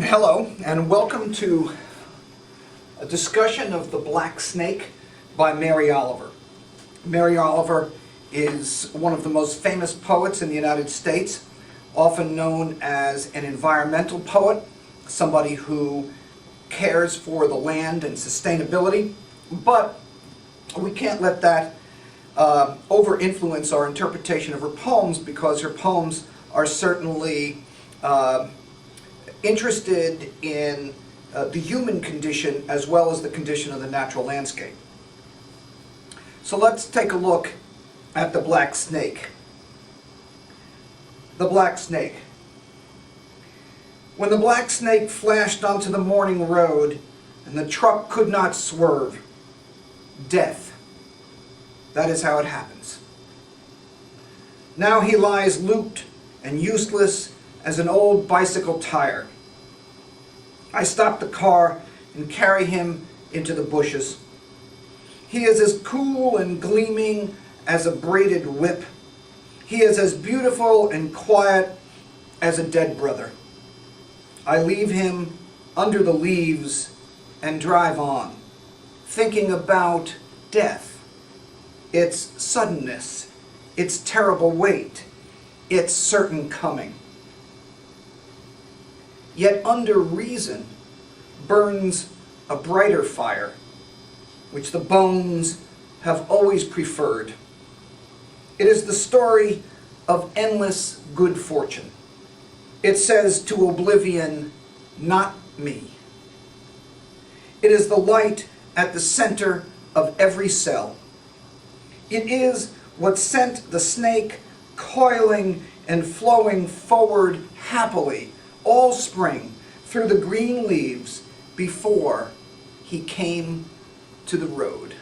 Hello, and welcome to a discussion of The Black Snake by Mary Oliver. Mary Oliver is one of the most famous poets in the United States, often known as an environmental poet, somebody who cares for the land and sustainability, but we can't let that over-influence our interpretation of her poems, because her poems are certainly interested in the human condition as well as the condition of the natural landscape. So let's take a look at the black snake. The black snake. When the black snake flashed onto the morning road and the truck could not swerve, death. That is how it happens. Now he lies looped and useless as an old bicycle tire. I stop the car and carry him into the bushes. He is as cool and gleaming as a braided whip. He is as beautiful and quiet as a dead brother. I leave him under the leaves and drive on, thinking about death, its suddenness, its terrible weight, its certain coming. Yet under reason burns a brighter fire, which the bones have always preferred. It is the story of endless good fortune. It says to oblivion, not me. It is the light at the center of every cell. It is what sent the snake coiling and flowing forward happily all spring through the green leaves before he came to the road.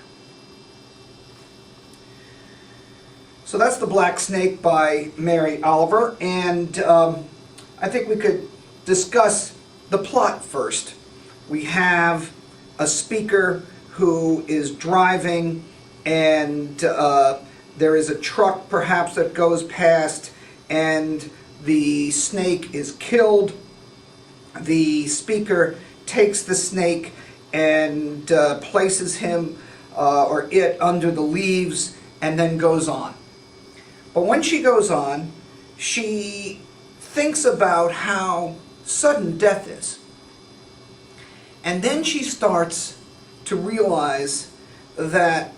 So that's The Black Snake by Mary Oliver, and I think we could discuss the plot first. We have a speaker who is driving, and there is a truck perhaps that goes past, and the snake is killed. The speaker takes the snake and places him or it under the leaves and then goes on. But when she goes on, she thinks about how sudden death is. And then she starts to realize that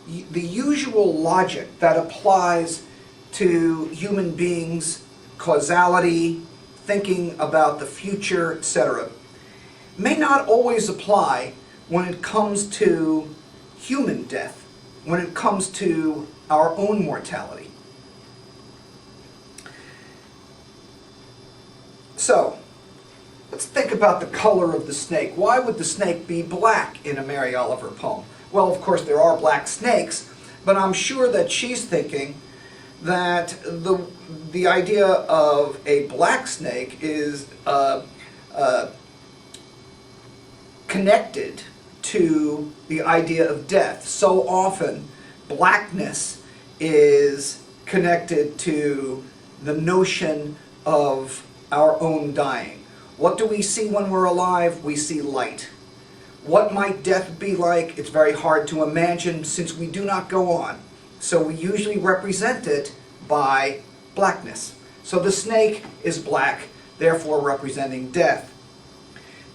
the usual logic that applies to human beings, causality, thinking about the future, etc., may not always apply when it comes to human death, when it comes to our own mortality. So, let's think about the color of the snake. Why would the snake be black in a Mary Oliver poem? Well, of course, there are black snakes, but I'm sure that she's thinking that the idea of a black snake is connected to the idea of death. So often, blackness is connected to the notion of our own dying. What do we see when we're alive? We see light. What might death be like? It's very hard to imagine since we do not go on. So we usually represent it by blackness. So the snake is black, therefore representing death.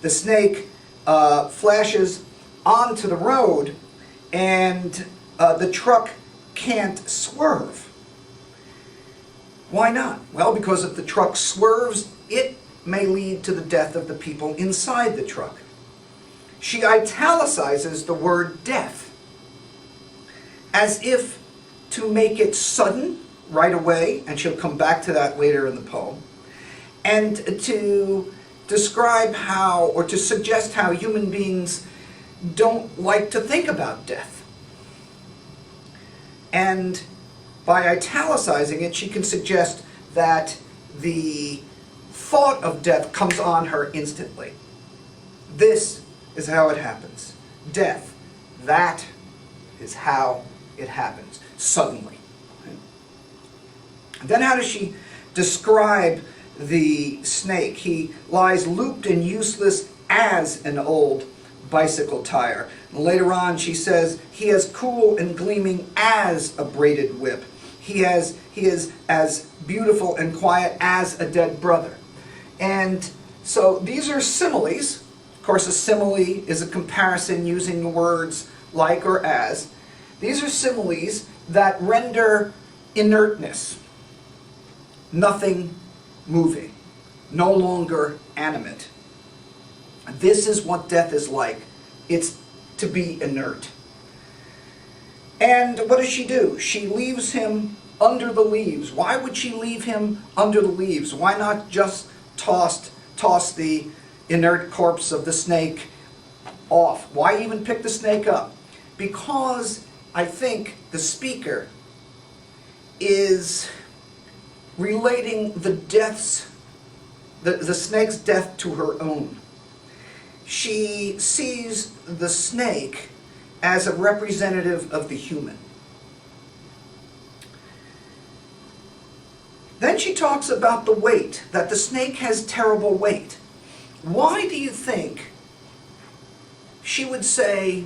The snake flashes onto the road, and the truck can't swerve. Why not? Well, because if the truck swerves, it may lead to the death of the people inside the truck. She italicizes the word death, as if to make it sudden right away, and she'll come back to that later in the poem, and to describe how, or to suggest how human beings don't like to think about death. And by italicizing it, she can suggest that the thought of death comes on her instantly. This is how it happens. Death, that is how it happens, suddenly. And then how does she describe the snake. He lies looped and useless as an old bicycle tire. And later on she says, he is cool and gleaming as a braided whip. He is as beautiful and quiet as a dead brother. And so these are similes. Of course, a simile is a comparison using words like or as. These are similes that render inertness, nothing moving, no longer animate. This is what death is like. It's to be inert. And what does she do? She leaves him under the leaves. Why would she leave him under the leaves? Why not just toss the inert corpse of the snake off? Why even pick the snake up? Because I think the speaker is relating the snake's death to her own. She sees the snake as a representative of the human. Then she talks about the weight, that the snake has terrible weight. Why do you think she would say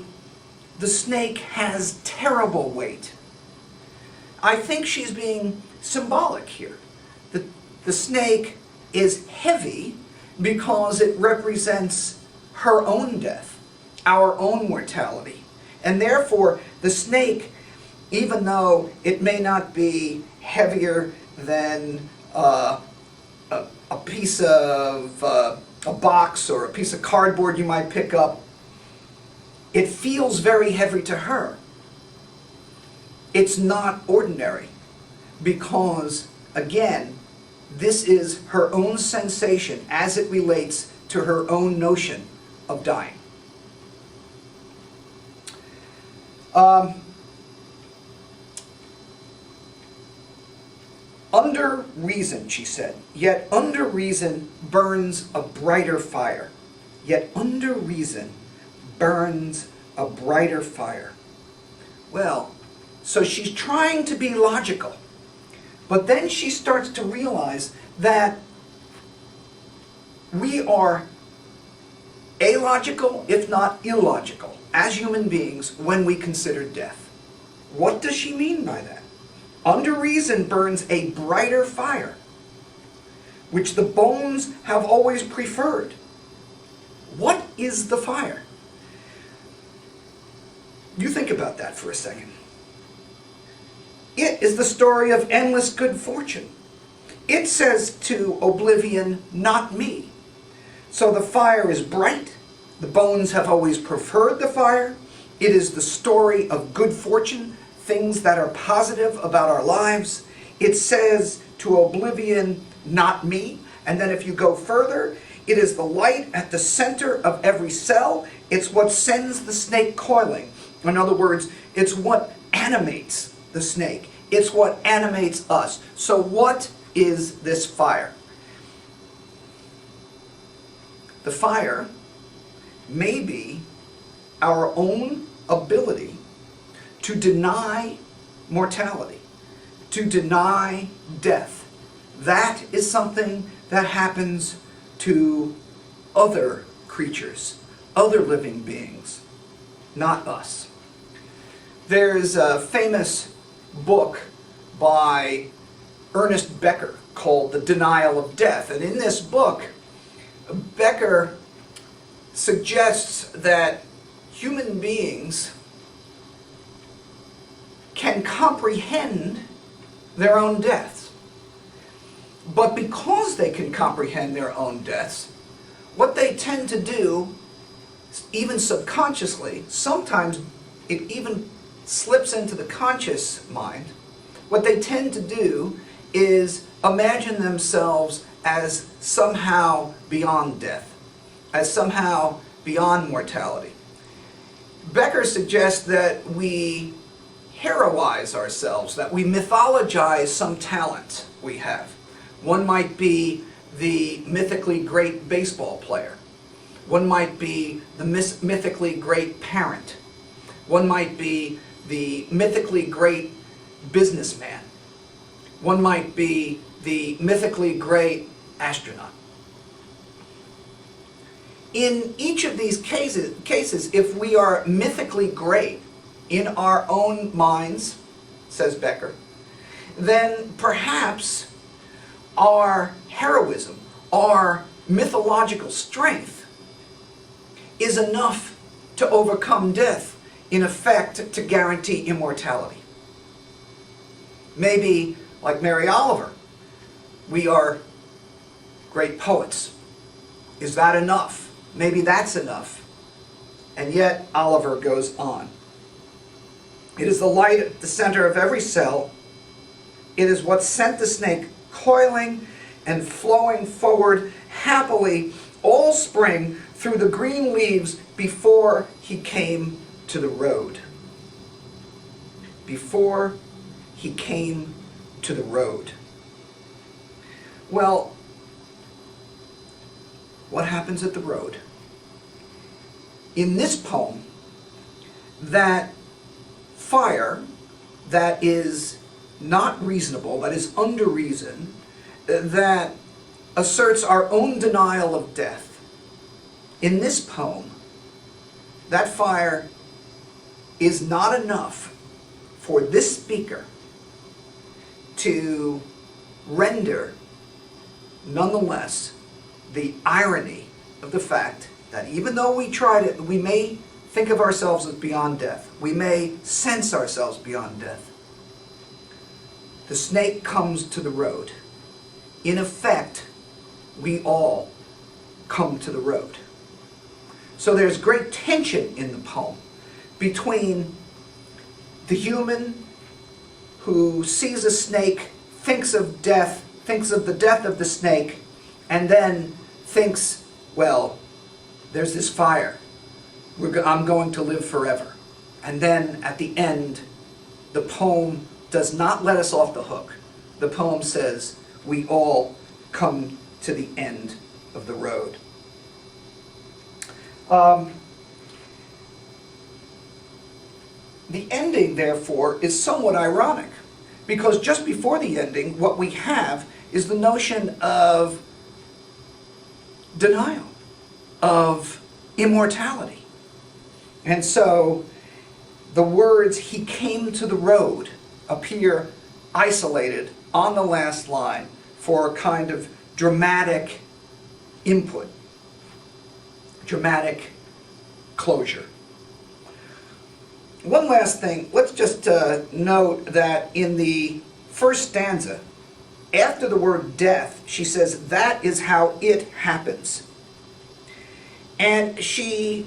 the snake has terrible weight? I think she's being symbolic here. The snake is heavy because it represents her own death, our own mortality. And therefore, the snake, even though it may not be heavier than a piece of a box or a piece of cardboard you might pick up, it feels very heavy to her. It's not ordinary because, again, this is her own sensation as it relates to her own notion of dying. Under reason, she said, yet under reason burns a brighter fire. Yet under reason burns a brighter fire. Well, so she's trying to be logical, but then she starts to realize that we are illogical, if not illogical, as human beings when we consider death. What does she mean by that? Under reason burns a brighter fire, which the bones have always preferred. What is the fire? You think about that for a second. It is the story of endless good fortune. It says to oblivion, not me. So the fire is bright. The bones have always preferred the fire. It is the story of good fortune, things that are positive about our lives. It says to oblivion, not me. And then if you go further, it is the light at the center of every cell. It's what sends the snake coiling. In other words, it's what animates the snake. It's what animates us. So what is this fire? The fire may be our own ability to deny mortality, to deny death. That is something that happens to other creatures, other living beings, not us. There's a famous book by Ernest Becker called The Denial of Death. And in this book, Becker suggests that human beings can comprehend their own deaths. But because they can comprehend their own deaths, what they tend to do, even subconsciously, sometimes it even slips into the conscious mind, what they tend to do is imagine themselves as somehow beyond death, as somehow beyond mortality. Becker suggests that we heroize ourselves, that we mythologize some talent we have. One might be the mythically great baseball player. One might be the mythically great parent. One might be the mythically great businessman. One might be the mythically great astronaut. In each of these cases, if we are mythically great in our own minds, says Becker, then perhaps our heroism, our mythological strength is enough to overcome death, in effect, to guarantee immortality. Maybe, like Mary Oliver, we are great poets. Is that enough? Maybe that's enough. And yet, Oliver goes on. It is the light at the center of every cell. It is what sent the snake coiling and flowing forward happily all spring through the green leaves before he came to the road. Before he came to the road. Well, what happens at the road? In this poem, that fire that is not reasonable, that is under reason, that asserts our own denial of death. In this poem, that fire is not enough for this speaker to render, nonetheless, the irony of the fact that even though we try to, we may think of ourselves as beyond death, we may sense ourselves beyond death, the snake comes to the road. In effect, we all come to the road. So there's great tension in the poem between the human who sees a snake, thinks of death, thinks of the death of the snake, and then thinks, well, there's this fire. I'm going to live forever. And then at the end, the poem does not let us off the hook. The poem says, we all come to the end of the road. The ending, therefore, is somewhat ironic, because just before the ending, what we have is the notion of denial, of immortality. And so the words, he came to the road, appear isolated on the last line for a kind of dramatic input, dramatic closure. One last thing, let's just note that in the first stanza, after the word death, she says, that is how it happens. And she,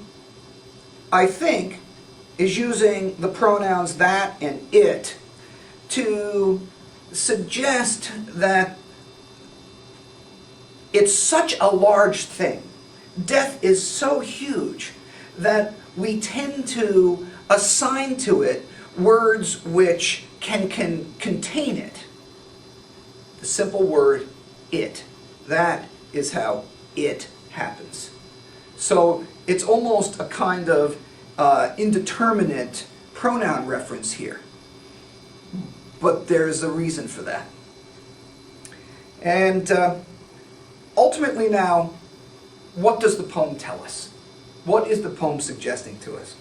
I think, is using the pronouns that and it to suggest that it's such a large thing. Death is so huge that we tend to assign to it words which can contain it. The simple word, it. That is how it happens. So it's almost a kind of indeterminate pronoun reference here. But there's a reason for that. And ultimately now, what does the poem tell us? What is the poem suggesting to us?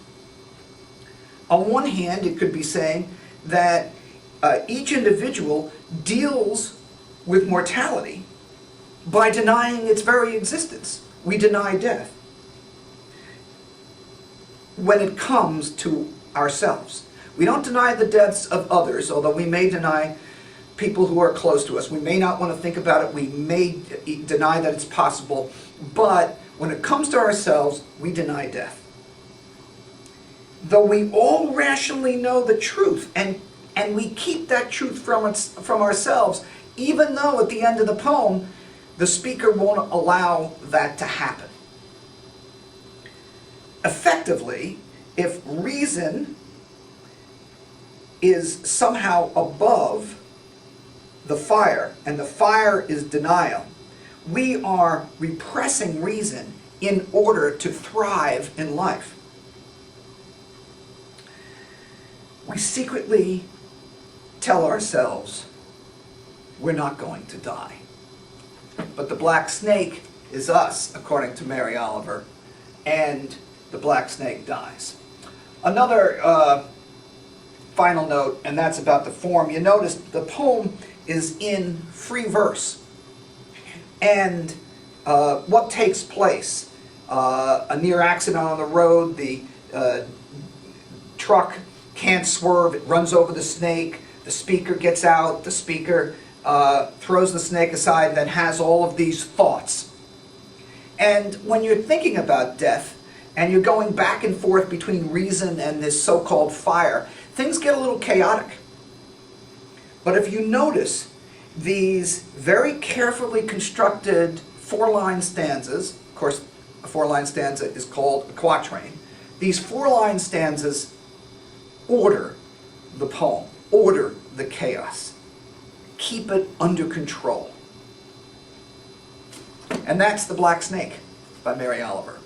On one hand, it could be saying that each individual deals with mortality by denying its very existence. We deny death when it comes to ourselves. We don't deny the deaths of others, although we may deny people who are close to us. We may not want to think about it. We may deny that it's possible. But when it comes to ourselves, we deny death. Though we all rationally know the truth, and we keep that truth from ourselves, even though at the end of the poem, the speaker won't allow that to happen. Effectively, if reason is somehow above the fire, and the fire is denial, we are repressing reason in order to thrive in life. We secretly tell ourselves we're not going to die. But the black snake is us, according to Mary Oliver, and the black snake dies. Another final note, and that's about the form. You notice the poem is in free verse. And what takes place? A near accident on the road, the truck can't swerve, it runs over the snake, the speaker gets out, the speaker throws the snake aside, then has all of these thoughts. And when you're thinking about death, and you're going back and forth between reason and this so-called fire, things get a little chaotic. But if you notice these very carefully constructed four-line stanzas, of course a four-line stanza is called a quatrain, these four-line stanzas order the poem, order the chaos, keep it under control. And that's The Black Snake by Mary Oliver.